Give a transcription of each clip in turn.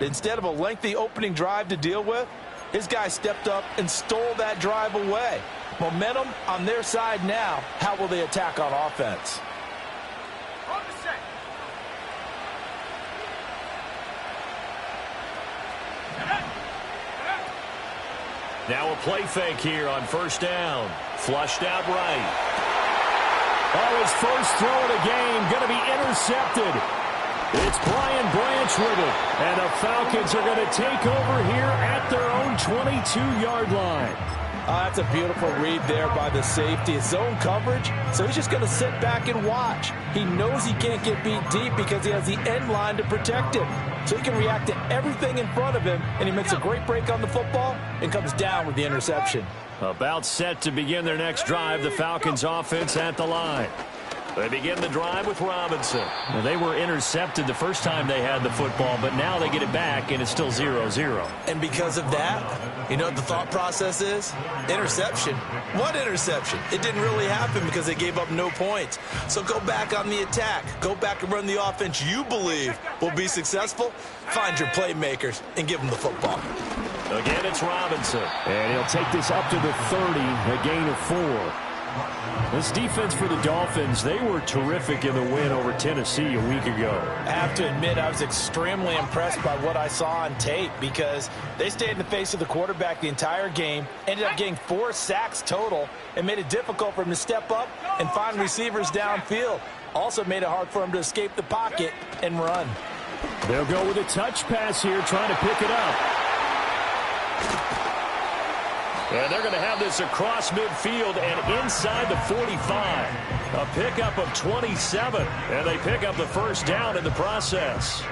Instead of a lengthy opening drive to deal with, his guy stepped up and stole that drive away. Momentum on their side now. How will they attack on offense? Now a play fake here on first down. Flushed out right. Oh, his first throw of the game going to be intercepted. It's Brian Branch with it. And the Falcons are going to take over here at their own 22-yard line. That's a beautiful read there by the safety. It's zone coverage, so he's just going to sit back and watch. He knows he can't get beat deep because he has the end line to protect him. So he can react to everything in front of him, and he makes a great break on the football and comes down with the interception. About set to begin their next drive, the Falcons offense at the line. They begin the drive with Robinson. Well, they were intercepted the first time they had the football, but now they get it back, and it's still 0-0. And because of that, you know what the thought process is? Interception. What interception? It didn't really happen because they gave up no points. So go back on the attack. Go back and run the offense you believe will be successful. Find your playmakers and give them the football. Again, it's Robinson. And he'll take this up to the 30, a gain of 4. This defense for the Dolphins, they were terrific in the win over Tennessee a week ago. I have to admit, I was extremely impressed by what I saw on tape because they stayed in the face of the quarterback the entire game, ended up getting 4 sacks total, and made it difficult for him to step up and find receivers downfield. Also made it hard for him to escape the pocket and run. They'll go with a touch pass here, trying to pick it up. And they're going to have this across midfield and inside the 45. A pickup of 27. And they pick up the first down in the process.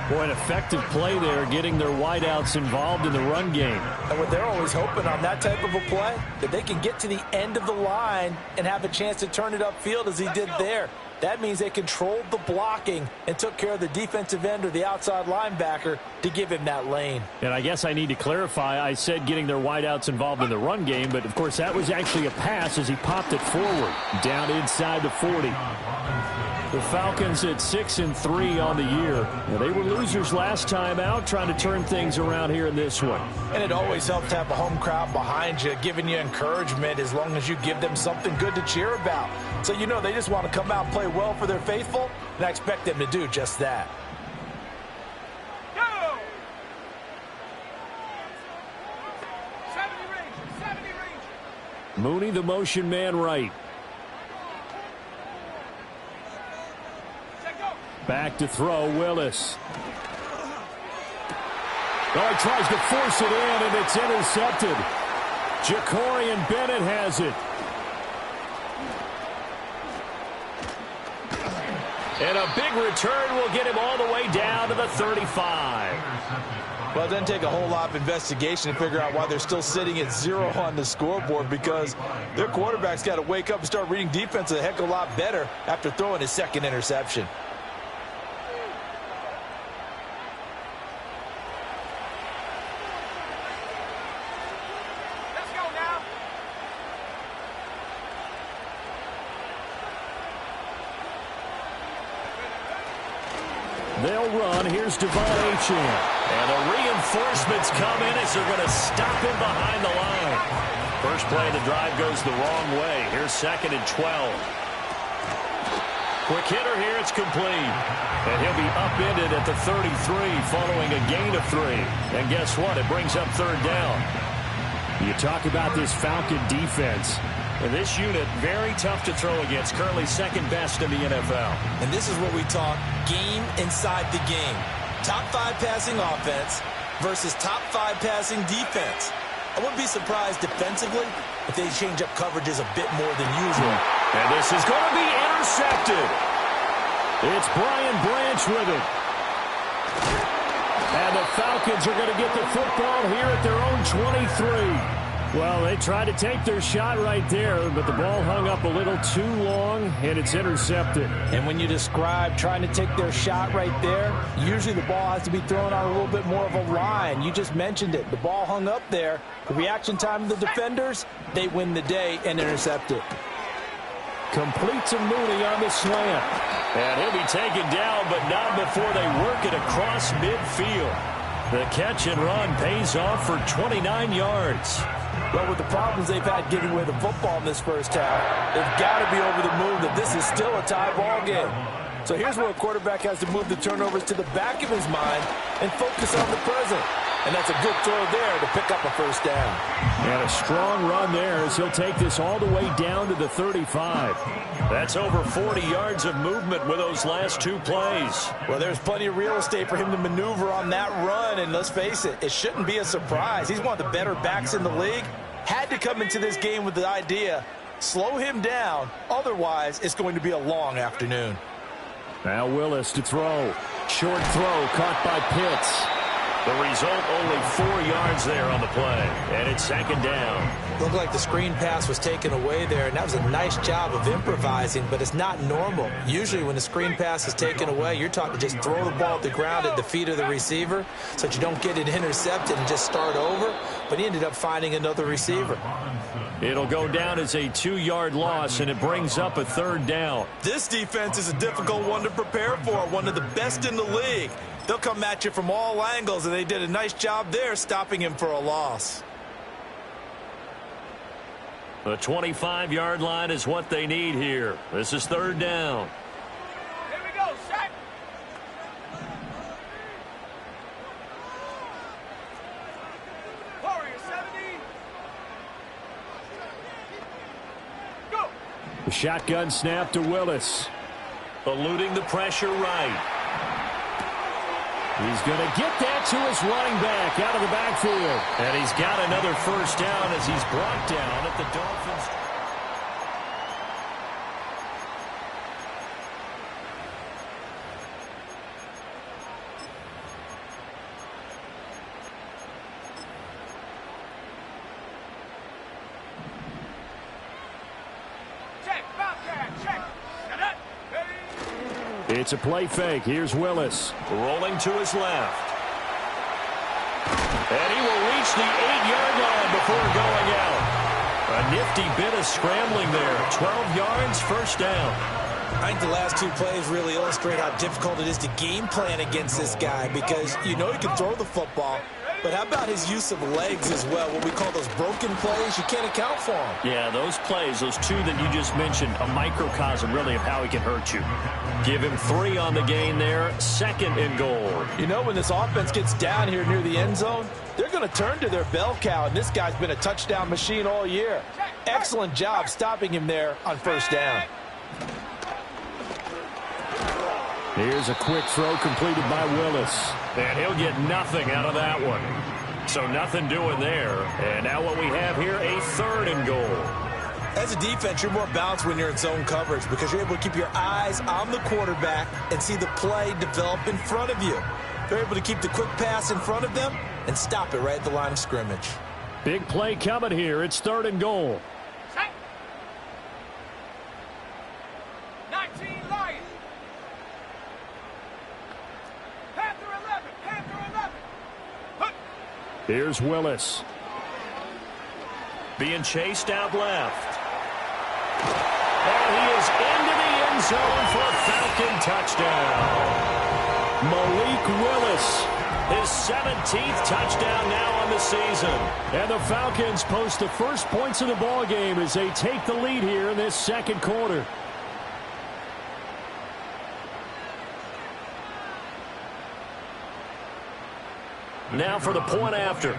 Boy, an effective play there, getting their wideouts involved in the run game. And what they're always hoping on that type of a play, that they can get to the end of the line and have a chance to turn it upfield as he did there. That means they controlled the blocking and took care of the defensive end or the outside linebacker to give him that lane. And I guess I need to clarify, I said getting their wideouts involved in the run game, but of course that was actually a pass as he popped it forward, down inside the 40. The Falcons at 6-3 on the year. Now, they were losers last time out, trying to turn things around here in this one. And it always helps to have a home crowd behind you, giving you encouragement as long as you give them something good to cheer about. So you know they just want to come out and play well for their faithful, and I expect them to do just that. Go! 70 Rangers. Mooney, the motion man right. Back to throw, Willis. Oh, he tries to force it in, and it's intercepted. Jacorian Bennett has it. And a big return will get him all the way down to the 35. Well, it doesn't take a whole lot of investigation to figure out why they're still sitting at 0 on the scoreboard, because their quarterback's got to wake up and start reading defense a heck of a lot better after throwing his second interception. They'll run. Here's Devon Achane. And the reinforcements come in as they're going to stop him behind the line. First play of the drive goes the wrong way. Here's 2nd and 12. Quick hitter here. It's complete. And he'll be upended at the 33 following a gain of 3. And guess what? It brings up 3rd down. You talk about this Falcon defense. And this unit, very tough to throw against. Currently 2nd best in the NFL. And this is what we talk game inside the game. Top 5 passing offense versus top 5 passing defense. I wouldn't be surprised defensively if they change up coverages a bit more than usual. And this is going to be intercepted. It's Brian Branch with it. And the Falcons are going to get the football here at their own 23. Well, they tried to take their shot right there, but the ball hung up a little too long, and it's intercepted. And when you describe trying to take their shot right there, usually the ball has to be thrown on a little bit more of a line. You just mentioned it. The ball hung up there. The reaction time of the defenders, they win the day and intercept it. Complete to Mooney on the slant. And he'll be taken down, but not before they work it across midfield. The catch and run pays off for 29 yards. But with the problems they've had giving away the football in this first half, they've got to be over the moon that this is still a tie ball game. So here's where a quarterback has to move the turnovers to the back of his mind and focus on the present. And that's a good throw there to pick up a first down. And a strong run there as he'll take this all the way down to the 35. That's over 40 yards of movement with those last two plays. Well, there's plenty of real estate for him to maneuver on that run. And let's face it, it shouldn't be a surprise. He's one of the better backs in the league. Had to come into this game with the idea, slow him down. Otherwise, it's going to be a long afternoon. Now Willis to throw. Short throw caught by Pitts. The result, only 4 yards there on the play. And it's second down. Looked like the screen pass was taken away there, and that was a nice job of improvising, but it's not normal. Usually when the screen pass is taken away, you're taught to just throw the ball at the ground at the feet of the receiver so that you don't get it intercepted and just start over. But he ended up finding another receiver. It'll go down as a 2-yard loss, and it brings up a third down. This defense is a difficult one to prepare for, one of the best in the league. They'll come at you from all angles, and they did a nice job there stopping him for a loss. The 25-yard line is what they need here. This is third down. Here we go, set. Warrior 70. Go. The shotgun snap to Willis. Eluding the pressure right. He's going to get that to his running back out of the backfield. And he's got another first down as he's brought down at the Dolphins. Check, Bobcat, check. Set up. Ready. It's a play fake. Here's Willis. Rolling to his left. And he will reach the 8-yard line before going out. A nifty bit of scrambling there. 12 yards, first down. I think the last two plays really illustrate how difficult it is to game plan against this guy because you know he can throw the football, but how about his use of legs as well? What we call those broken plays, you can't account for them. Yeah, those plays, those two that you just mentioned, a microcosm really of how he can hurt you. Give him 3 on the gain there, second and goal. You know, when this offense gets down here near the end zone, they're going to turn to their bell cow, and this guy's been a touchdown machine all year. Excellent job stopping him there on first down. Here's a quick throw completed by Willis. And he'll get nothing out of that one. So nothing doing there. And now what we have here, a third and goal. As a defense, you're more balanced when you're in zone coverage because you're able to keep your eyes on the quarterback and see the play develop in front of you. They're able to keep the quick pass in front of them and stop it right at the line of scrimmage. Big play coming here. It's third and goal. Set. 19 Lions. Panther 11. Panther 11. Hook. Here's Willis. Being chased out left. And he is into the end zone for a Falcon touchdown. Malik Willis, his 17th touchdown now on the season. And the Falcons post the first points of the ball game as they take the lead here in this second quarter. Now for the point after.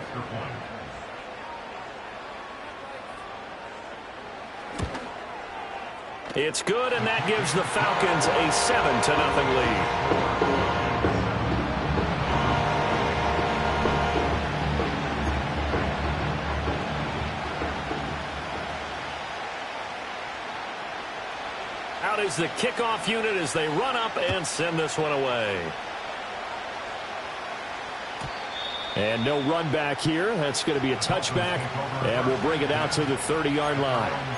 It's good, and that gives the Falcons a 7-0 lead. Out is the kickoff unit as they run up and send this one away. And no run back here. That's going to be a touchback, and we'll bring it out to the 30-yard line.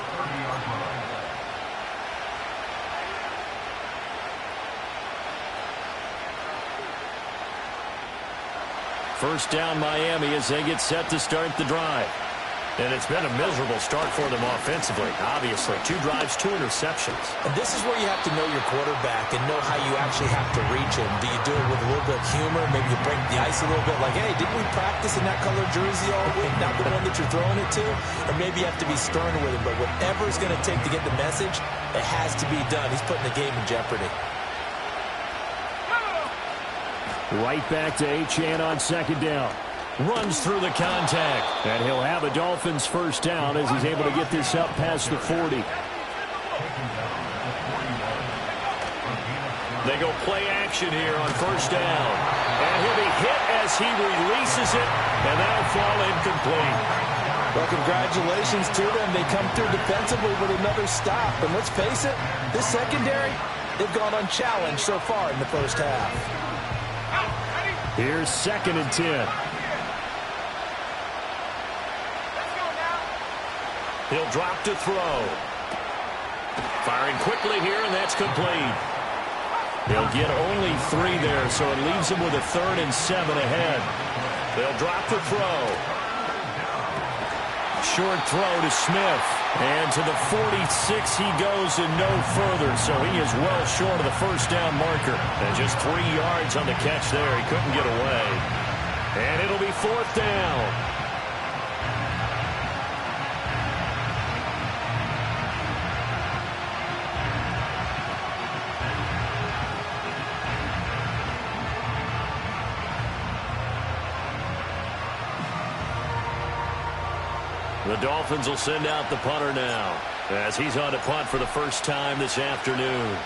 First down Miami as they get set to start the drive. And it's been a miserable start for them offensively, obviously. 2 drives, 2 interceptions. And this is where you have to know your quarterback and know how you actually have to reach him. Do you do it with a little bit of humor? Maybe you break the ice a little bit like, hey, didn't we practice in that color jersey all week? Not the one that you're throwing it to? Or maybe you have to be stern with him. But whatever it's going to take to get the message, it has to be done. He's putting the game in jeopardy. Right back to Achane on second down. Runs through the contact. And he'll have a Dolphins first down as he's able to get this up past the 40. They go play action here on first down. And he'll be hit as he releases it. And that'll fall incomplete. Well, congratulations to them. They come through defensively with another stop. And let's face it, this secondary, they've gone unchallenged so far in the first half. Here's 2nd and 10. He'll drop to throw. Firing quickly here, and that's complete. He'll get only 3 there, so it leaves him with a 3rd and 7 ahead. They'll drop to throw. Short throw to Smith. And to the 46 he goes and no further, so he is well short of the first down marker. And just 3 yards on the catch there. He couldn't get away. And it'll be 4th down. The Dolphins will send out the punter now as he's on to punt for the first time this afternoon.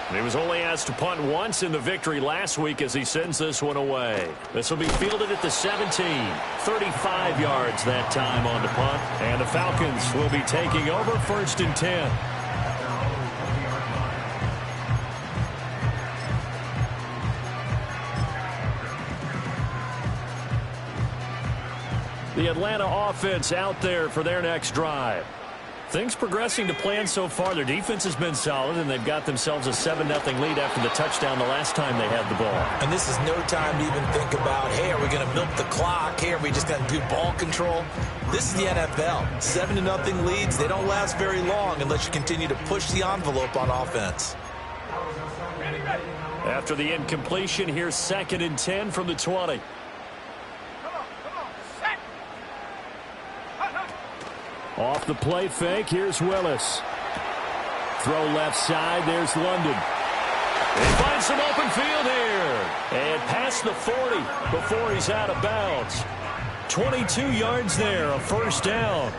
And he was only asked to punt once in the victory last week as he sends this one away. This will be fielded at the 17. 35 yards that time on the punt. And the Falcons will be taking over 1st and 10. The Atlanta offense out there for their next drive. Things progressing to plan so far. Their defense has been solid, and they've got themselves a 7-0 lead after the touchdown the last time they had the ball. And this is no time to even think about, hey, are we going to milk the clock? Hey, are we just going to do ball control? This is the NFL. 7-0 leads, they don't last very long unless you continue to push the envelope on offense. After the incompletion, here's 2nd and 10 from the 20. Off the play fake, here's Willis. Throw left side, there's London. He finds some open field here. And past the 40 before he's out of bounds. 22 yards there, a first down.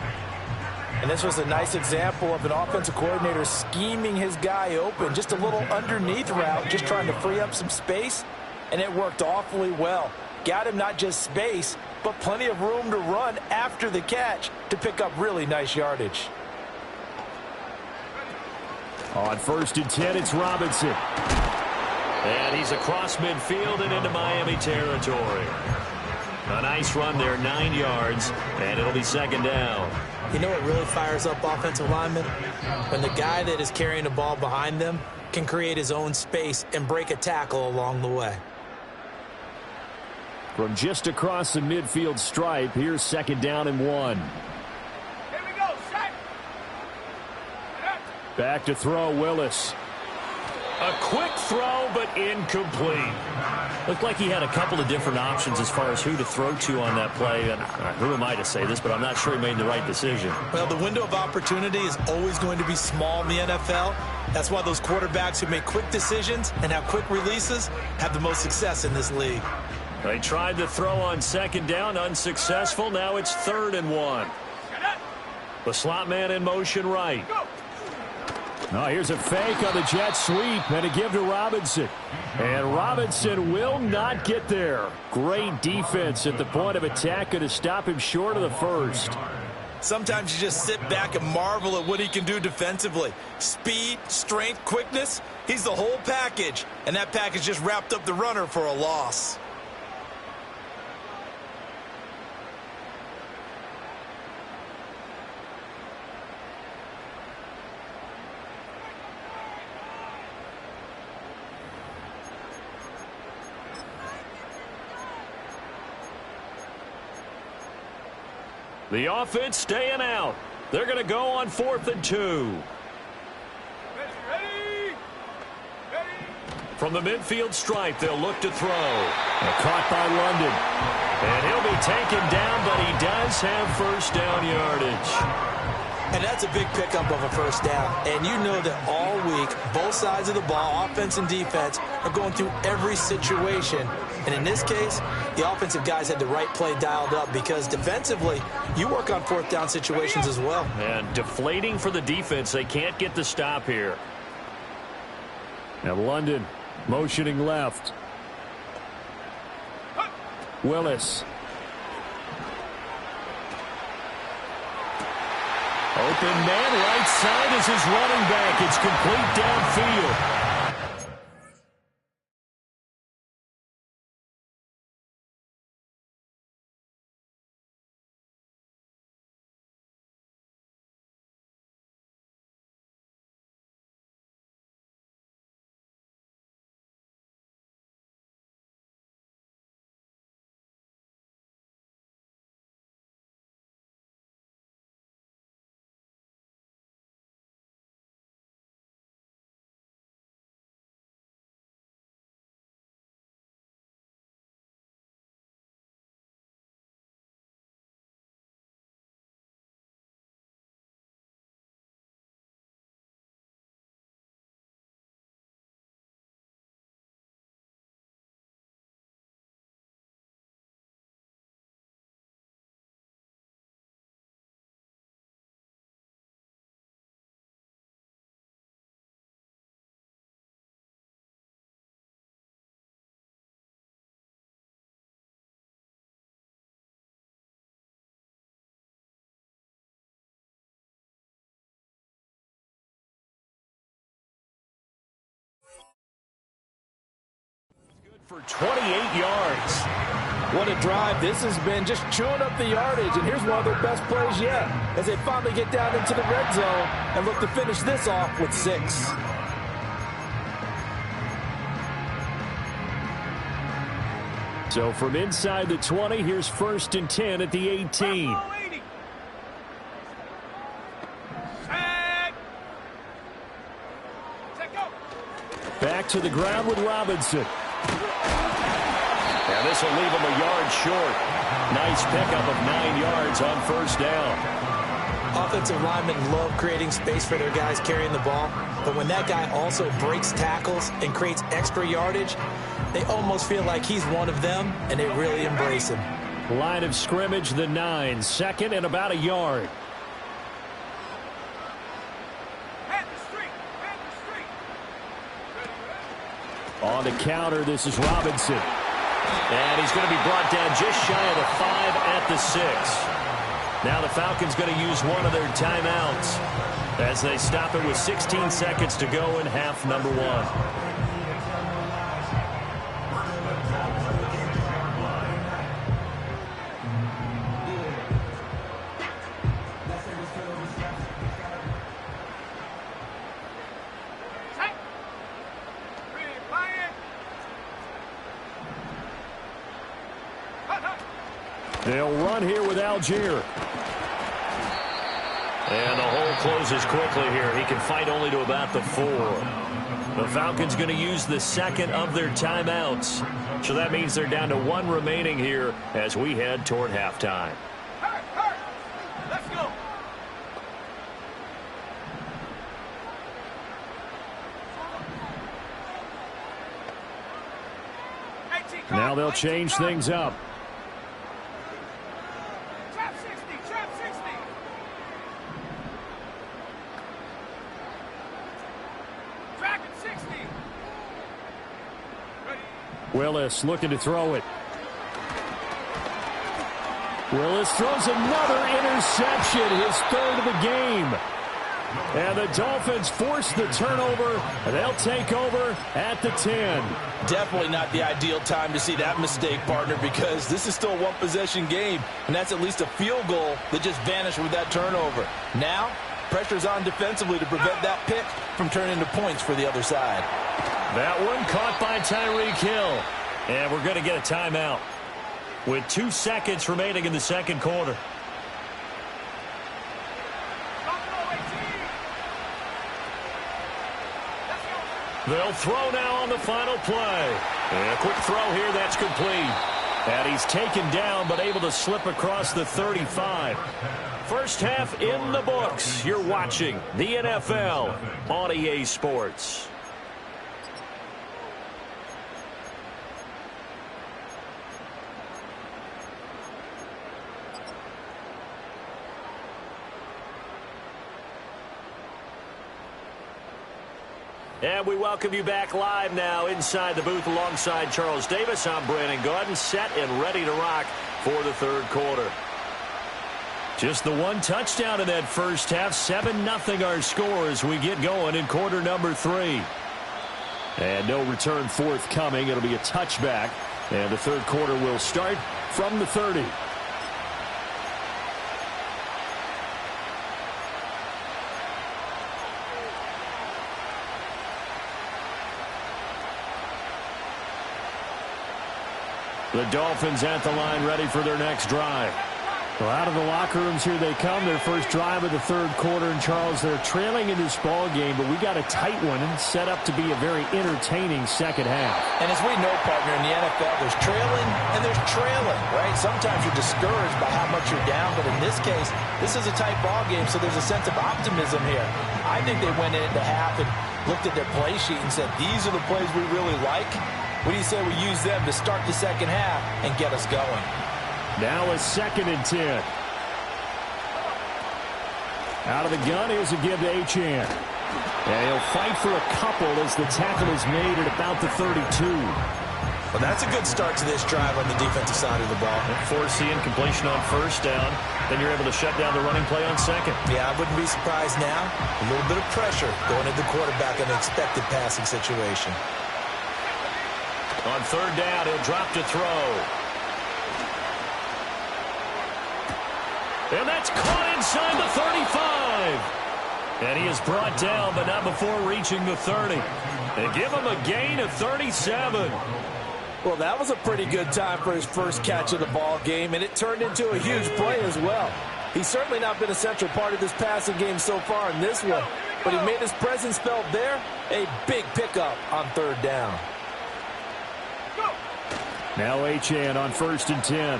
And this was a nice example of an offensive coordinator scheming his guy open. Just a little underneath route, just trying to free up some space. And it worked awfully well. Got him not just space, but plenty of room to run after the catch to pick up really nice yardage. On 1st and 10, it's Robinson. And he's across midfield and into Miami territory. A nice run there, 9 yards, and it'll be 2nd down. You know what really fires up offensive linemen? When the guy that is carrying the ball behind them can create his own space and break a tackle along the way. From just across the midfield stripe, here's 2nd down and 1. Here we go, set. Back to throw, Willis. A quick throw, but incomplete. Looked like he had a couple of different options as far as who to throw to on that play. And who am I to say this, but I'm not sure he made the right decision. Well, the window of opportunity is always going to be small in the NFL. That's why those quarterbacks who make quick decisions and have quick releases have the most success in this league. They tried to throw on 2nd down, unsuccessful. Now it's 3rd and 1. The slot man in motion right. Now here's a fake on the jet sweep and a give to Robinson. And Robinson will not get there. Great defense at the point of attack, going to stop him short of the first. Sometimes you just sit back and marvel at what he can do defensively. Speed, strength, quickness, he's the whole package. And that package just wrapped up the runner for a loss. The offense staying out. They're going to go on 4th and 2. From the midfield stripe, they'll look to throw. Caught by London. And he'll be taken down, but he does have first down yardage. And that's a big pickup of a first down. And you know that all week, both sides of the ball, offense and defense, are going through every situation. And in this case, the offensive guys had the right play dialed up because defensively, you work on 4th down situations as well. And deflating for the defense. They can't get the stop here. Now London motioning left. Willis. Open man, right side is his running back. It's complete downfield. For 28 yards. What a drive. This has been just chewing up the yardage. And here's one of their best plays yet as they finally get down into the red zone and look to finish this off with 6. So from inside the 20, here's 1st and 10 at the 18. Back to the ground with Robinson. And this will leave him a yard short. Nice pickup of 9 yards on first down. Offensive linemen love creating space for their guys carrying the ball. But when that guy also breaks tackles and creates extra yardage, they almost feel like he's one of them, and they really embrace him. Line of scrimmage, the 9. 2nd and about a yard. On the counter, this is Robinson. And he's going to be brought down just shy of the 5 at the 6. Now the Falcons going to use one of their timeouts as they stop it with 16 seconds to go in half number 1. They'll run here with Algier. And the hole closes quickly here. He can fight only to about the 4. The Falcons going to use the 2nd of their timeouts. So that means they're down to 1 remaining here as we head toward halftime. Let's go. Now they'll change things up. Willis looking to throw it. Willis throws another interception, his 3rd of the game. And the Dolphins force the turnover, and they'll take over at the 10. Definitely not the ideal time to see that mistake, partner, because this is still a one-possession game, and that's at least a field goal that just vanished with that turnover. Now, pressure's on defensively to prevent that pick from turning into points for the other side. That one caught by Tyreek Hill. And we're going to get a timeout with 2 seconds remaining in the 2nd quarter. They'll throw now on the final play. And a quick throw here, that's complete. And he's taken down, but able to slip across the 35. First half in the books. You're watching the NFL on EA Sports. And we welcome you back live now inside the booth alongside Charles Davis. I'm Brandon Gaudin, set and ready to rock for the third quarter. Just the one touchdown in that first half. 7-0 our score as we get going in quarter number 3. And no return forthcoming. It'll be a touchback. And the third quarter will start from the 30. The Dolphins at the line, ready for their next drive. Well, out of the locker rooms here they come. Their first drive of the third quarter. And, Charles, they're trailing in this ball game, but we got a tight one and set up to be a very entertaining second half. And as we know, partner, in the NFL, there's trailing and there's trailing, right? Sometimes you're discouraged by how much you're down, but in this case, this is a tight ball game, so there's a sense of optimism here. I think they went into half and looked at their play sheet and said, these are the plays we really like. What do you say we use them to start the second half and get us going? Now a 2nd and 10. Out of the gun, here's a give to Achane. And he'll fight for a couple as the tackle is made at about the 32. Well, that's a good start to this drive on the defensive side of the ball. Forcing completion on first down. Then you're able to shut down the running play on second. Yeah, I wouldn't be surprised now. A little bit of pressure going at the quarterback in an expected passing situation. On third down, he'll drop to throw. And that's caught inside the 35. And he is brought down, but not before reaching the 30. They give him a gain of 37. Well, that was a pretty good time for his first catch of the ball game, and it turned into a huge play as well. He's certainly not been a central part of this passing game so far in this one, but he made his presence felt there. A big pickup on third down. Now Achane on 1st and 10.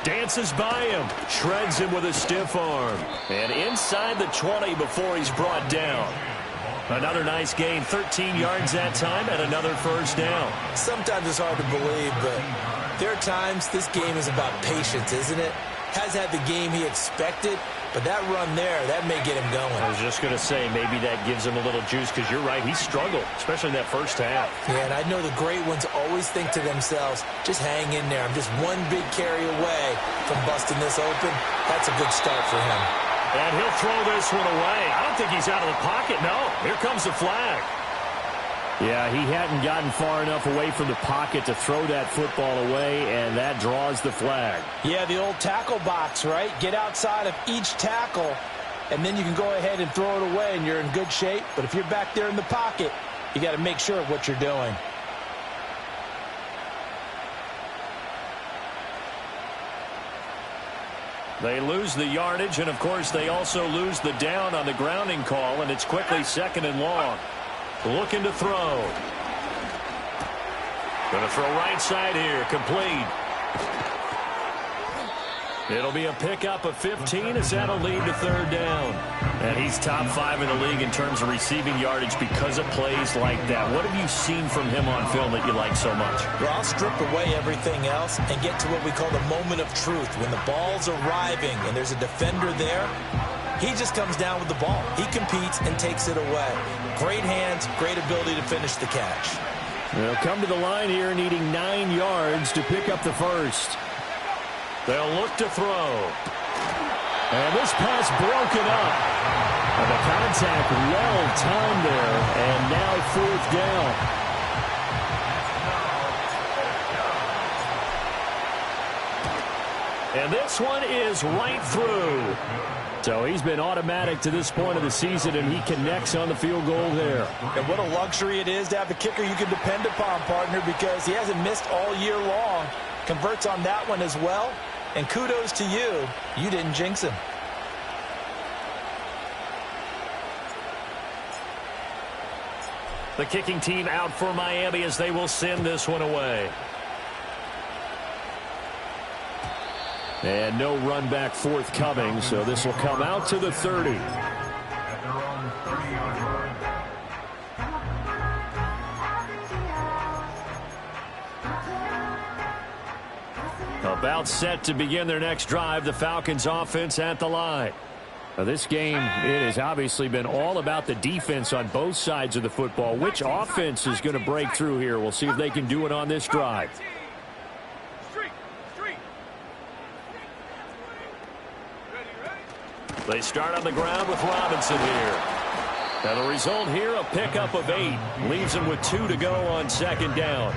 Dances by him. Shreds him with a stiff arm. And inside the 20 before he's brought down. Another nice gain. 13 yards that time and another first down. Sometimes it's hard to believe, but there are times this game is about patience, isn't it? Has had the game he expected, but that run there, that may get him going. I was just going to say, maybe that gives him a little juice, because you're right, he struggled, especially in that first half. Yeah, and I know the great ones always think to themselves, just hang in there. I'm just one big carry away from busting this open. That's a good start for him. And he'll throw this one away. I don't think he's out of the pocket, no. Here comes the flag. Yeah, he hadn't gotten far enough away from the pocket to throw that football away, and that draws the flag. Yeah, the old tackle box, right? Get outside of each tackle, and then you can go ahead and throw it away, and you're in good shape. But if you're back there in the pocket, you got to make sure of what you're doing. They lose the yardage, and, of course, they also lose the down on the grounding call, and it's quickly 2nd and long. Looking to throw. Going to throw right side here. Complete. It'll be a pickup of 15 as that'll lead to third down. And he's top 5 in the league in terms of receiving yardage because of plays like that. What have you seen from him on film that you like so much? Well, I'll strip away everything else and get to what we call the moment of truth. When the ball's arriving and there's a defender there, he just comes down with the ball. He competes and takes it away. Great hands, great ability to finish the catch. They'll come to the line here needing 9 yards to pick up the first. They'll look to throw. And this pass broken up. And the contact well timed there. And now 4th down. And this one is right through. So he's been automatic to this point of the season, and he connects on the field goal there. And what a luxury it is to have a kicker you can depend upon, partner, because he hasn't missed all year long. Converts on that one as well. And kudos to you. You didn't jinx him. The kicking team out for Miami as they will send this one away. And no run back forthcoming, so this will come out to the 30. About set to begin their next drive, the Falcons offense at the line. Now this game, it has obviously been all about the defense on both sides of the football. Which offense is going to break through here? We'll see if they can do it on this drive. They start on the ground with Robinson here. Now the result here, a pickup of 8. Leaves them with 2 to go on second down.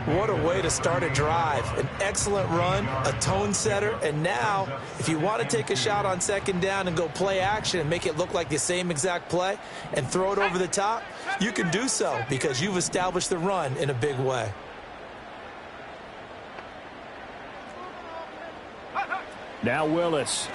What a way to start a drive. An excellent run, a tone setter, and now if you want to take a shot on second down and go play action and make it look like the same exact play and throw it over the top, you can do so because you've established the run in a big way. Now Willis.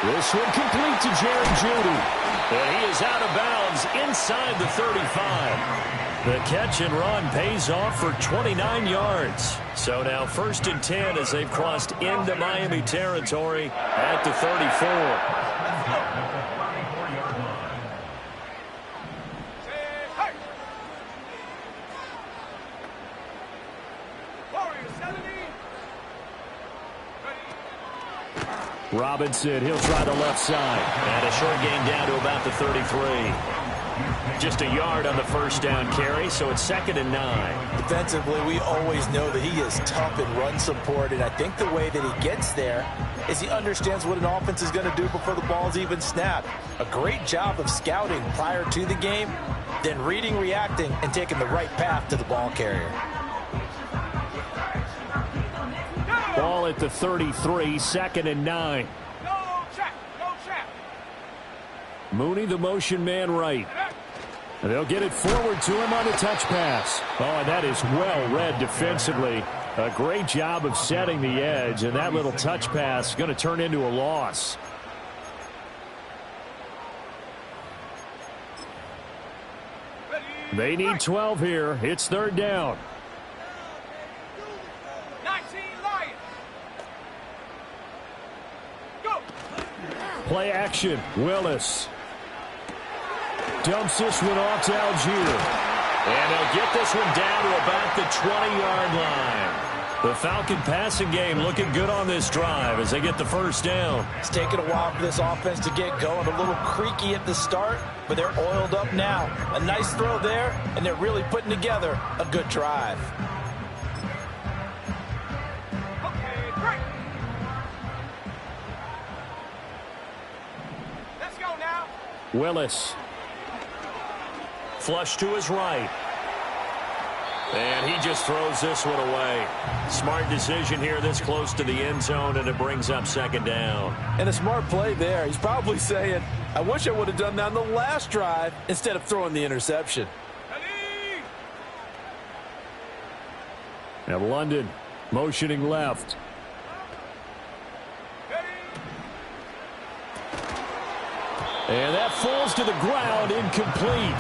This one complete to Jerry Jeudy. And he is out of bounds inside the 35. The catch and run pays off for 29 yards. So now 1st and 10 as they've crossed into Miami territory at the 34. Robinson, he'll try the left side. And a short gain down to about the 33. Just a yard on the first down carry, so it's 2nd and 9. Defensively, we always know that he is tough in run support, and I think the way that he gets there is he understands what an offense is going to do before the ball's even snapped. A great job of scouting prior to the game, then reading, reacting, and taking the right path to the ball carrier. Ball at the 33, 2nd and 9. Mooney, the motion man right. They'll get it forward to him on a touch pass. Oh, and that is well read defensively. A great job of setting the edge, and that little touch pass is going to turn into a loss. They need 12 here. It's 3rd down. Play action. Willis. Dumps this one off to Algier. And they'll get this one down to about the 20-yard line. The Falcon passing game looking good on this drive as they get the 1st down. It's taken a while for this offense to get going. A little creaky at the start, but they're oiled up now. A nice throw there, and they're really putting together a good drive. Willis. Flush to his right. And he just throws this one away. Smart decision here this close to the end zone, and it brings up 2nd down. And a smart play there. He's probably saying, I wish I would have done that on the last drive instead of throwing the interception. Now London motioning left. And that falls to the ground, incomplete.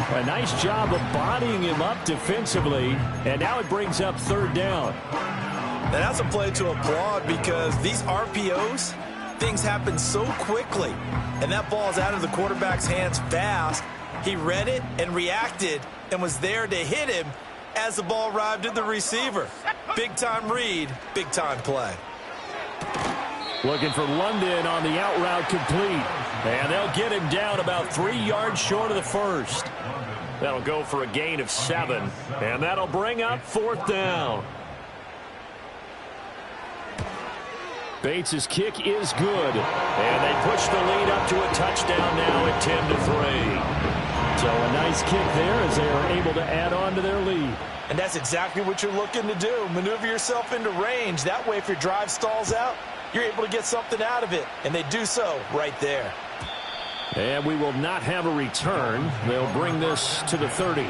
A nice job of bodying him up defensively, and now it brings up 3rd down. And that's a play to applaud because these RPOs, things happen so quickly, and that ball's out of the quarterback's hands fast. He read it and reacted and was there to hit him as the ball arrived at the receiver. Big-time read, big-time play. Looking for London on the out route complete. And they'll get him down about 3 yards short of the 1st. That'll go for a gain of 7. And that'll bring up 4th down. Bates' kick is good. And they push the lead up to a touchdown now at 10-3. So a nice kick there as they are able to add on to their lead. And that's exactly what you're looking to do. Maneuver yourself into range. That way, if your drive stalls out, you're able to get something out of it. And they do so right there. And we will not have a return. They'll bring this to the 30.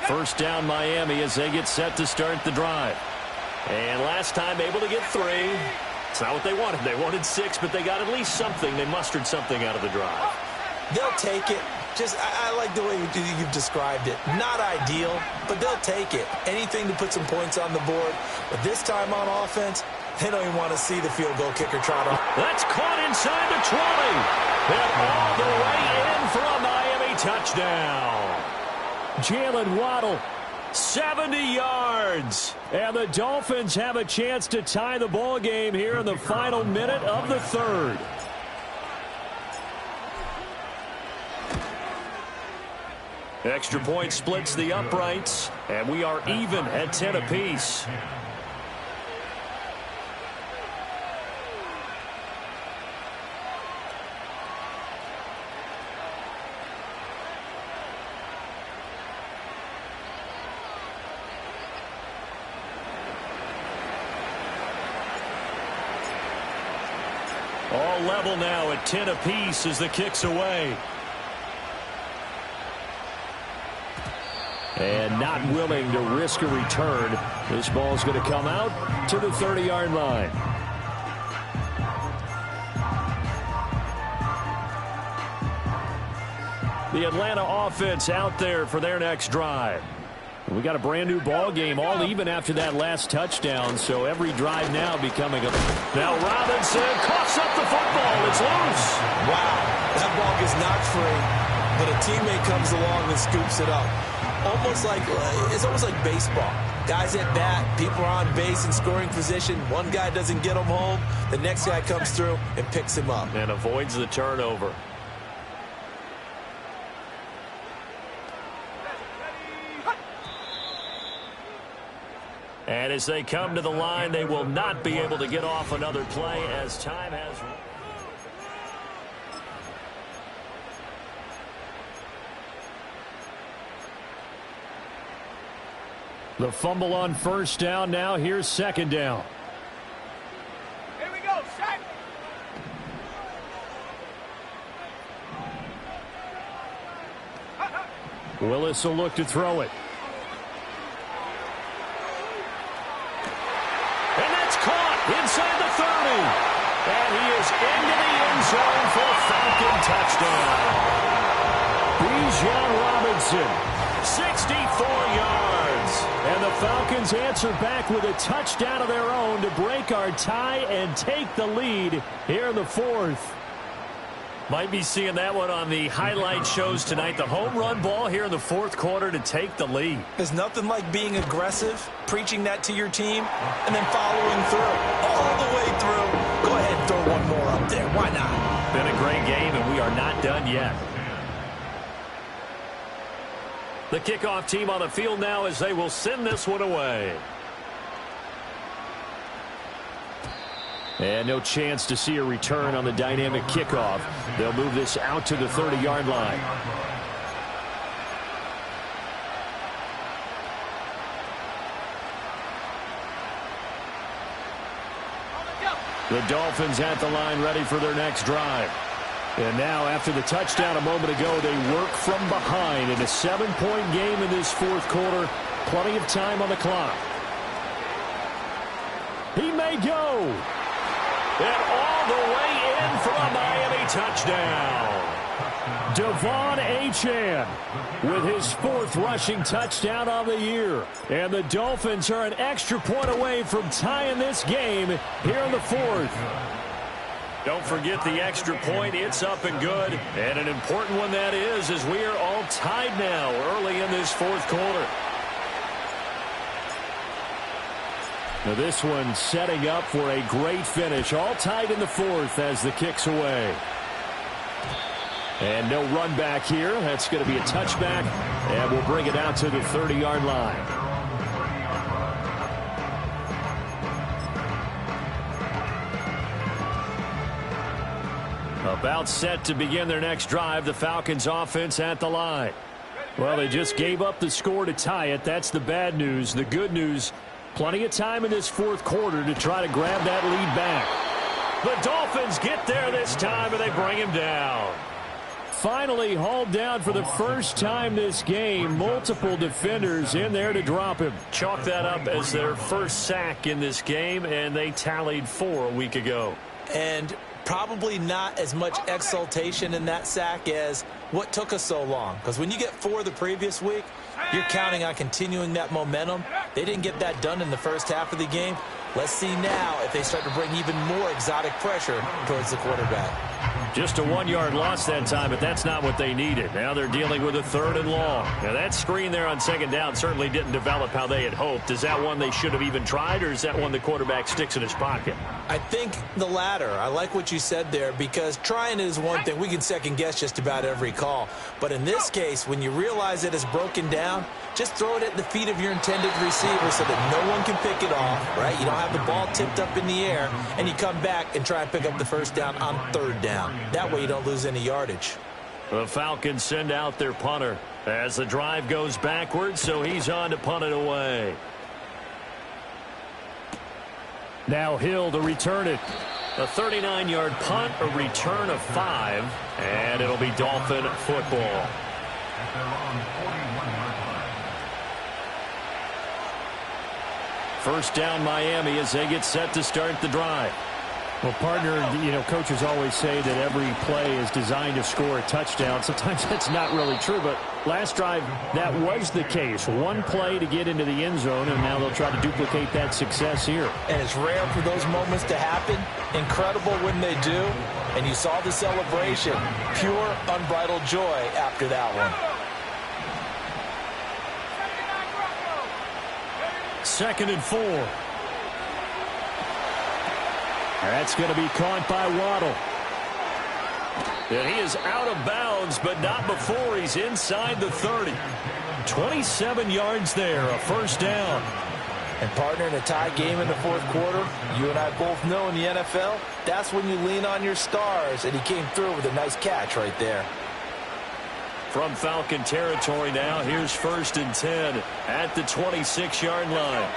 First down Miami as they get set to start the drive. And last time able to get 3. It's not what they wanted. They wanted 6, but they got at least something. They mustered something out of the drive. They'll take it. I like the way you've described it. Not ideal, but they'll take it. Anything to put some points on the board. But this time on offense, they don't even want to see the field goal kicker trot on. That's caught inside the 20. And all the way in for a Miami touchdown. Jalen Waddle, 70 yards. And the Dolphins have a chance to tie the ball game here in the final minute of the third. Extra point splits the uprights, and we are even at 10 apiece. All level now at 10 apiece as the kick's away. And not willing to risk a return. This ball's going to come out to the 30-yard line. The Atlanta offense out there for their next drive. We got a brand new ball game, all even after that last touchdown, so every drive now becoming a... Now Robinson coughs up the football. It's loose. Wow, that ball gets knocked free, but a teammate comes along and scoops it up. It's almost like baseball. Guys at bat, people are on base in scoring position. One guy doesn't get him home. The next guy comes through and picks him up. And avoids the turnover. And as they come to the line, they will not be able to get off another play as time has... The fumble on first down. Now here's second down. Here we go, set. Willis will look to throw it. And that's caught inside the 30. And he is into the end zone for a Falcon touchdown. Bijan Robinson, 64 yards. And the Falcons answer back with a touchdown of their own to break our tie and take the lead here in the fourth. Might be seeing that one on the highlight shows tonight. The home run ball here in the fourth quarter to take the lead. There's nothing like being aggressive, preaching that to your team, and then following through. All the way through. Go ahead and throw one more up there. Why not? Been a great game, and we are not done yet. The kickoff team on the field now as they will send this one away. And no chance to see a return on the dynamic kickoff. They'll move this out to the 30-yard line. The Dolphins at the line ready for their next drive. And now after the touchdown a moment ago, they work from behind in a 7-point game in this fourth quarter. Plenty of time on the clock. He may go. And all the way in for a Miami touchdown. Devon Achane with his 4th rushing touchdown of the year. And the Dolphins are an extra point away from tying this game here in the fourth. Don't forget the extra point. It's up and good. And an important one that is, as we are all tied now early in this fourth quarter. Now this one setting up for a great finish. All tied in the fourth as the kick's away. And no run back here. That's going to be a touchback. And we'll bring it out to the 30-yard line. About set to begin their next drive. The Falcons offense at the line. Well, they just gave up the score to tie it. That's the bad news. The good news, plenty of time in this fourth quarter to try to grab that lead back. The Dolphins get there this time, and they bring him down. finally hauled down for the first time this game. Multiple defenders in there to drop him. Chalk that up as their first sack in this game, and they tallied 4 a week ago. And probably not as much exultation in that sack as what took us so long. Because when you get 4 the previous week, you're counting on continuing that momentum. They didn't get that done in the first half of the game. Let's see now if they start to bring even more exotic pressure towards the quarterback. Just a 1-yard loss that time, but that's not what they needed. Now they're dealing with a 3rd and long. Now that screen there on 2nd down certainly didn't develop how they had hoped. Is that one they should have even tried, or is that one the quarterback sticks in his pocket? I think the latter. I like what you said there, because trying is one thing. We can second guess just about every call. But in this case, when you realize it is broken down, just throw it at the feet of your intended receiver so that no one can pick it off, right? You don't have the ball tipped up in the air, and you come back and try and pick up the first down on 3rd down. That way you don't lose any yardage. The Falcons send out their punter as the drive goes backwards, so he's on to punt it away. Now Hill to return it. A 39-yard punt, a return of 5, and it'll be Dolphin football. First down Miami as they get set to start the drive. Well, partner, coaches always say that every play is designed to score a touchdown. Sometimes that's not really true, but last drive, that was the case. One play to get into the end zone, and now they'll try to duplicate that success here. And it's rare for those moments to happen. Incredible when they do. And you saw the celebration. Pure, unbridled joy after that one. 2nd and 4. That's going to be caught by Waddle. And he is out of bounds, but not before he's inside the 30. 27 yards there, a first down. And partner, in a tie game in the 4th quarter, you and I both know in the NFL, that's when you lean on your stars, and he came through with a nice catch right there. From Falcon territory now, here's 1st and 10 at the 26-yard line.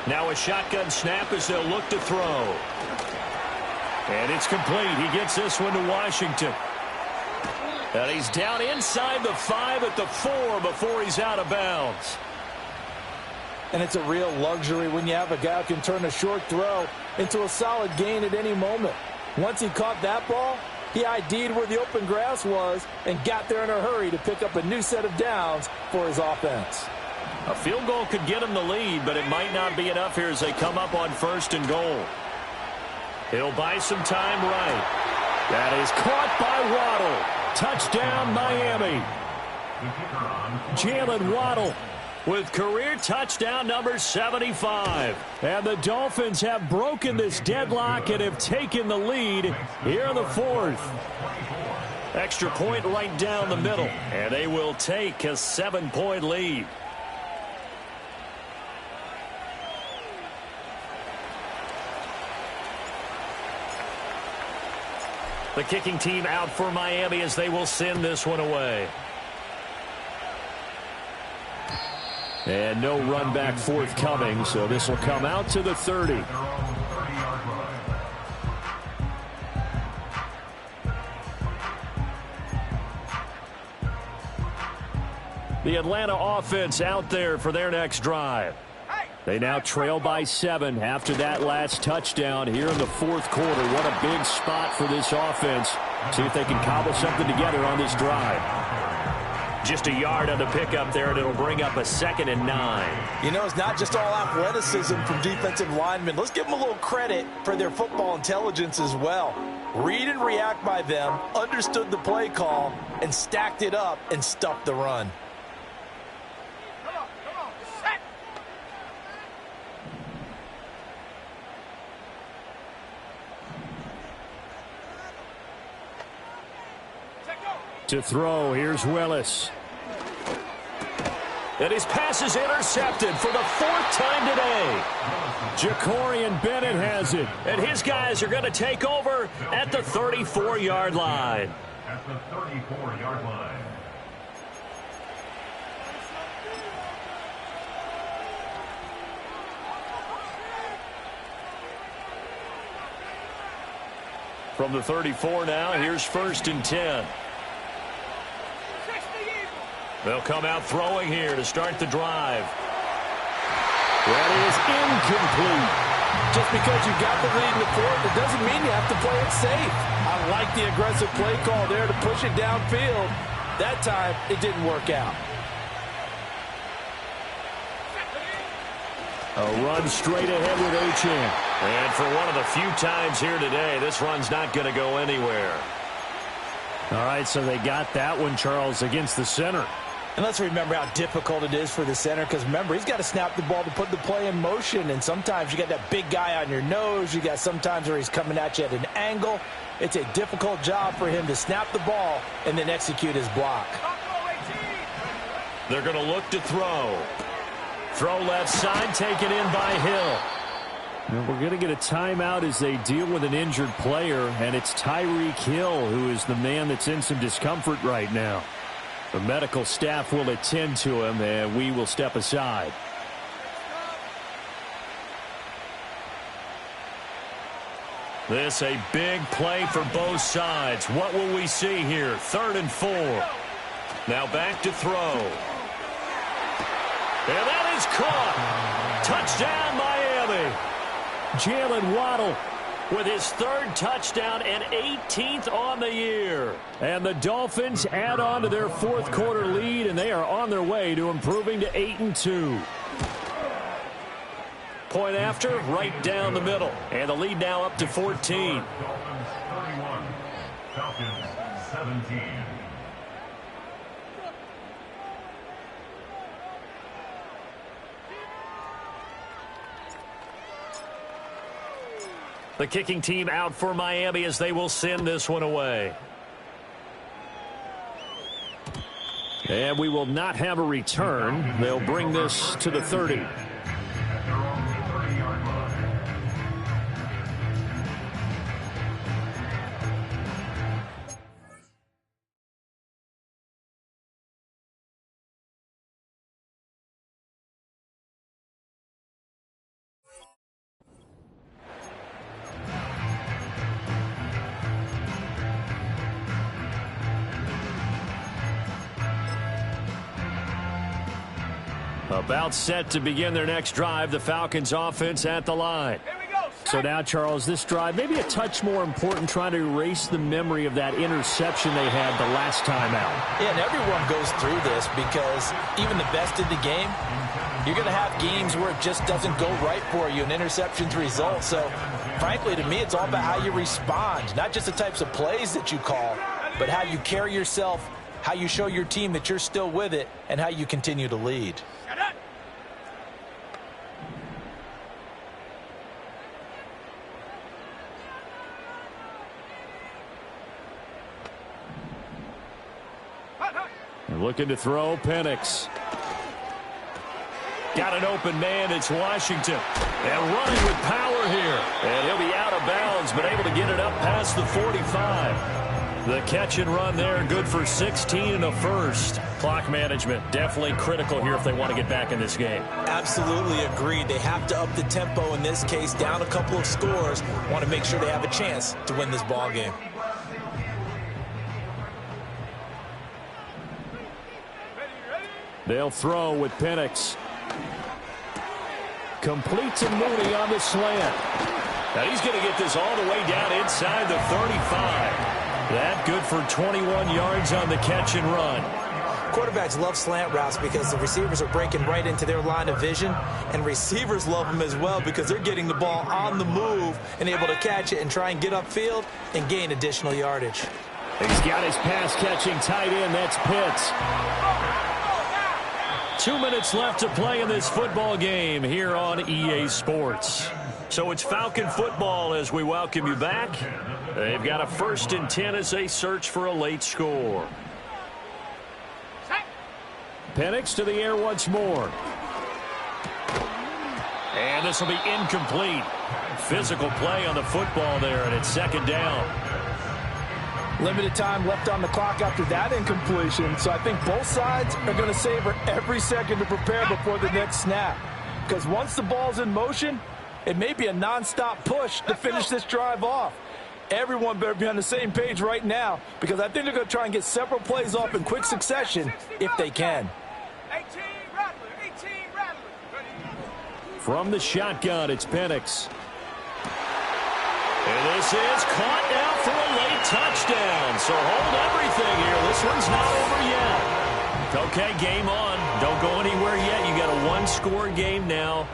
Now a shotgun snap as they'll look to throw. And it's complete. He gets this one to Washington. And he's down inside the 5 at the 4 before he's out of bounds. And it's a real luxury when you have a guy who can turn a short throw into a solid gain at any moment. Once he caught that ball, he ID'd where the open grass was and got there in a hurry to pick up a new set of downs for his offense. A field goal could get him the lead, but it might not be enough here as they come up on 1st and goal. He'll buy some time right. That is caught by Waddle. Touchdown, Miami. Jalen Waddle with career touchdown number 75. And the Dolphins have broken this deadlock and have taken the lead here in the 4th. Extra point right down the middle, and they will take a 7-point lead. The kicking team out for Miami as they will send this one away. And no run back forthcoming, so this will come out to the 30. The Atlanta offense out there for their next drive. They now trail by 7 after that last touchdown here in the 4th quarter. What a big spot for this offense. See if they can cobble something together on this drive. Just a yard on the pickup there, and it'll bring up a 2nd and 9. You know, it's not just all athleticism from defensive linemen. Let's give them a little credit for their football intelligence as well. Read and react by them, understood the play call, and stacked it up and stuffed the run. To throw, here's Willis. And his pass is intercepted for the 4th time today. Jacorian Bennett has it. And his guys are going to take over at the 34-yard line. At the 34-yard line. From the 34 now, here's 1st and 10. They'll come out throwing here to start the drive. That is incomplete. Just because you got the lead in the fourth, it doesn't mean you have to play it safe. I like the aggressive play call there to push it downfield. That time, it didn't work out. A run straight ahead with Achane. And for one of the few times here today, this run's not going to go anywhere. All right, so they got that one, Charles, against the center. And let's remember how difficult it is for the center, because remember, he's got to snap the ball to put the play in motion, and sometimes you got that big guy on your nose. You got sometimes where he's coming at you at an angle. It's a difficult job for him to snap the ball and then execute his block. They're going to look to throw. Throw left side, taken in by Hill. And we're going to get a timeout as they deal with an injured player, and it's Tyreek Hill who is the man that's in some discomfort right now. The medical staff will attend to him, and we will step aside. This a big play for both sides. What will we see here? 3rd and 4. Now back to throw. And that is caught. Touchdown, Miami. Jalen Waddle with his 3rd touchdown and 18th on the year. And the Dolphins add on to their 4th quarter lead, and they are on their way to improving to 8-2. Point after, right down the middle. And the lead now up to 14. Dolphins 31, Falcons 17. The kicking team out for Miami as they will send this one away. And we will not have a return. They'll bring this to the 30. About set to begin their next drive, the Falcons offense at the line. So now, Charles, this drive maybe a touch more important, trying to erase the memory of that interception they had the last time out. Yeah, and everyone goes through this because even the best in the game, you're going to have games where it just doesn't go right for you, and interceptions result. So, frankly, to me, it's all about how you respond, not just the types of plays that you call, but how you carry yourself, how you show your team that you're still with it, and how you continue to lead. Looking to throw, Penix. Got an open man, it's Washington. And running with power here. And he'll be out of bounds, but able to get it up past the 45. The catch and run there, good for 16 and a first. Clock management, definitely critical here if they want to get back in this game. Absolutely agreed. They have to up the tempo in this case, down a couple of scores. Want to make sure they have a chance to win this ball game. They'll throw with Penix. Complete to Mooney on the slant. Now he's going to get this all the way down inside the 35. That good for 21 yards on the catch and run. Quarterbacks love slant routes because the receivers are breaking right into their line of vision, and receivers love them as well because they're getting the ball on the move and able to catch it and try and get upfield and gain additional yardage. He's got his pass-catching tight end. That's Pitts. 2 minutes left to play in this football game here on EA Sports. So it's Falcon football as we welcome you back. They've got a 1st and 10 as they search for a late score. Penix to the air once more. And this will be incomplete. Physical play on the football there, and it's 2nd down. Limited time left on the clock after that incompletion, so I think both sides are going to savor every second to prepare before the next snap. Because once the ball's in motion, it may be a nonstop push to finish this drive off. Everyone better be on the same page right now because I think they're going to try and get several plays off in quick succession if they can. 18 Rattler, 18 Rattler. From the shotgun, it's Penix. And this is caught now for a late touchdown. So hold everything here. This one's not over yet. Okay, game on. Don't go anywhere yet. You got a one-score game now.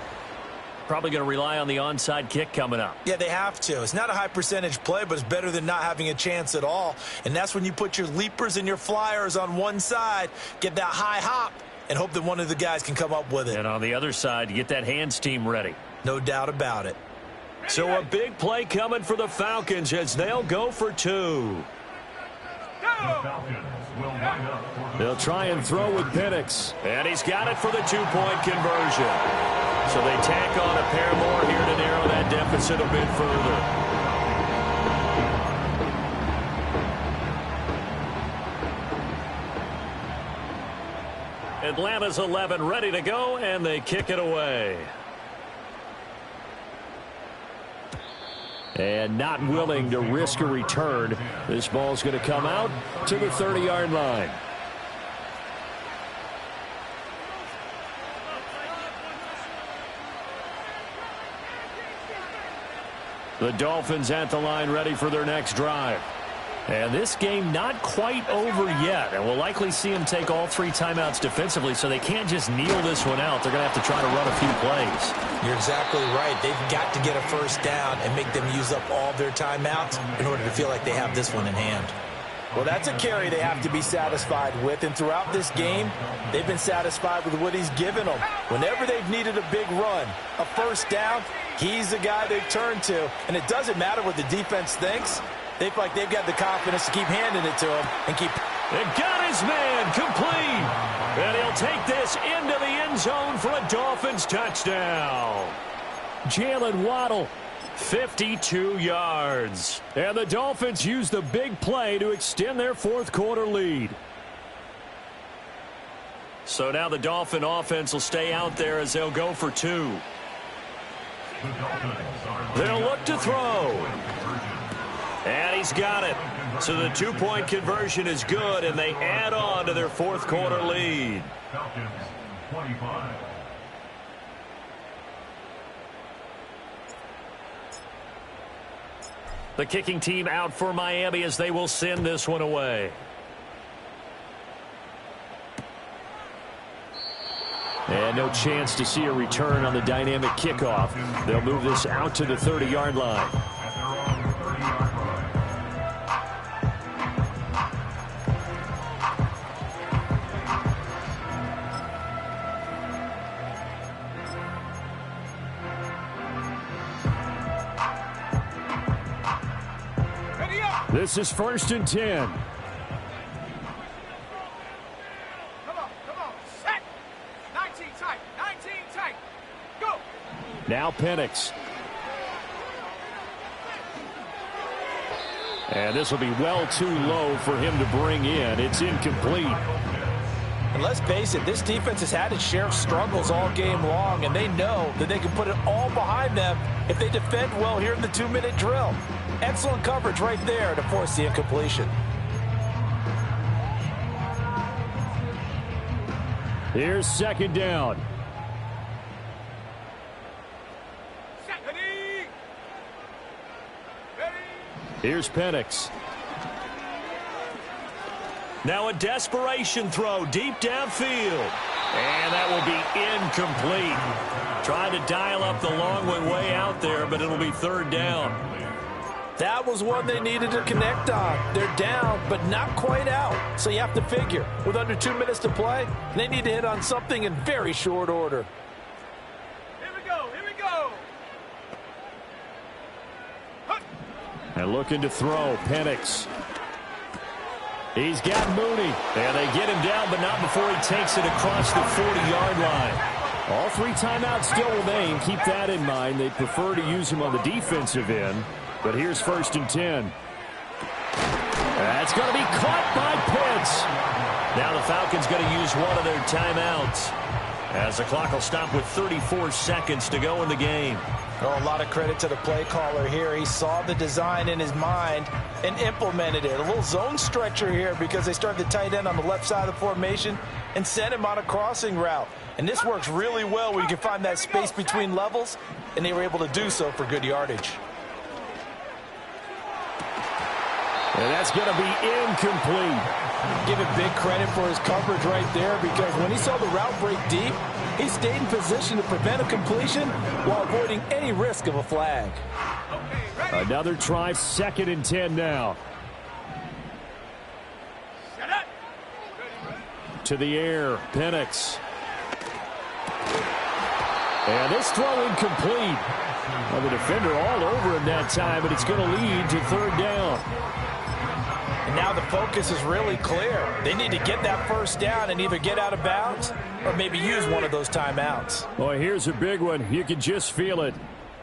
Probably going to rely on the onside kick coming up. Yeah, they have to. It's not a high percentage play, but it's better than not having a chance at all. And that's when you put your leapers and your flyers on one side, get that high hop, and hope that one of the guys can come up with it. And on the other side, get that hands team ready. No doubt about it. So a big play coming for the Falcons as they'll go for two. They'll try and throw with Penix. And he's got it for the two-point conversion. So they tack on a pair more here to narrow that deficit a bit further. Atlanta's 11 ready to go, and they kick it away. And not willing to risk a return. This ball's going to come out to the 30-yard line. The Dolphins at the line ready for their next drive. And this game not quite over yet. And we'll likely see them take all three timeouts defensively, so they can't just kneel this one out. They're going to have to try to run a few plays. You're exactly right. They've got to get a first down and make them use up all their timeouts in order to feel like they have this one in hand. Well, that's a carry they have to be satisfied with. And throughout this game, they've been satisfied with what he's given them. Whenever they've needed a big run, a first down, he's the guy they've turned to. And it doesn't matter what the defense thinks. They feel like they've got the confidence to keep handing it to him and keep. And got his man complete. And he'll take this into the end zone for a Dolphins touchdown. Jalen Waddle. 52 yards. And the Dolphins use the big play to extend their fourth quarter lead. So now the Dolphin offense will stay out there as they'll go for two. They'll look to throw. And he's got it. So the two-point conversion is good, and they add on to their fourth quarter lead. Falcons 25. The kicking team out for Miami as they will send this one away. And no chance to see a return on the dynamic kickoff. They'll move this out to the 30-yard line. This is 1st and 10. Come on, set. 19 tight, 19 tight. Go. Now Penix. And this will be well too low for him to bring in. It's incomplete. And let's face it, this defense has had its share of struggles all game long, and they know that they can put it all behind them if they defend well here in the 2-minute drill. Excellent coverage right there to force the incompletion. Here's 2nd down. Ready. Ready. Here's Penix. Now a desperation throw deep downfield. And that will be incomplete. Trying to dial up the long way out there, but it'll be 3rd down. That was one they needed to connect on. They're down, but not quite out. So you have to figure, with under 2 minutes to play, they need to hit on something in very short order. Here we go, here we go. And looking to throw, Penix. He's got Mooney. And they get him down, but not before he takes it across the 40-yard line. All three timeouts still remain. Keep that in mind. They prefer to use him on the defensive end. But here's 1st and 10. That's going to be caught by Pitts. Now the Falcons going to use one of their timeouts as the clock will stop with 34 seconds to go in the game. Oh, a lot of credit to the play caller here. He saw the design in his mind and implemented it. A little zone stretcher here because they started the tight end on the left side of the formation and sent him on a crossing route. And this works really well where you can find that space between levels, and they were able to do so for good yardage. And that's going to be incomplete. Give him big credit for his coverage right there because when he saw the route break deep, he stayed in position to prevent a completion while avoiding any risk of a flag. Another try, 2nd and 10 now. To the air, Penix. And this throw incomplete. Well, the defender all over him that time, but it's going to lead to 3rd down. And now the focus is really clear. They need to get that 1st down and either get out of bounds or maybe use one of those timeouts. Boy, here's a big one. You can just feel it.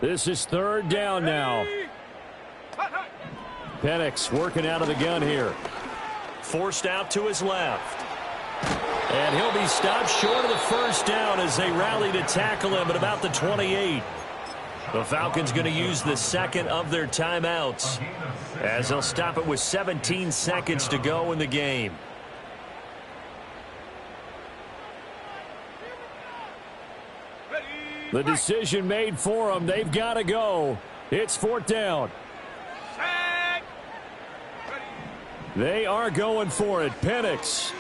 This is 3rd down now. Penix working out of the gun here. Forced out to his left. And he'll be stopped short of the 1st down as they rally to tackle him at about the 28. The Falcons going to use the 2nd of their timeouts as they'll stop it with 17 seconds to go in the game. The decision made for them. They've got to go. It's 4th down. They are going for it. Penix.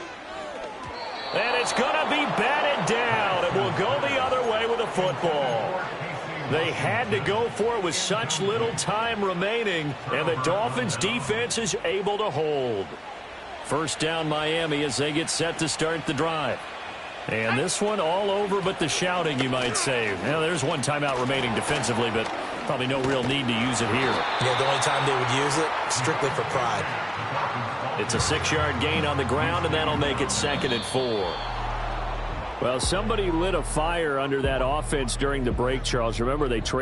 And it's going to be batted down. It will go the other way with the football. They had to go for it with such little time remaining, and the Dolphins' defense is able to hold. 1st down Miami as they get set to start the drive. And this one all over but the shouting, you might say. Well, there's one timeout remaining defensively, but probably no real need to use it here. Yeah, the only time they would use it, strictly for pride. It's a 6-yard gain on the ground, and that'll make it 2nd and 4. Well, somebody lit a fire under that offense during the break, Charles. Remember, they traded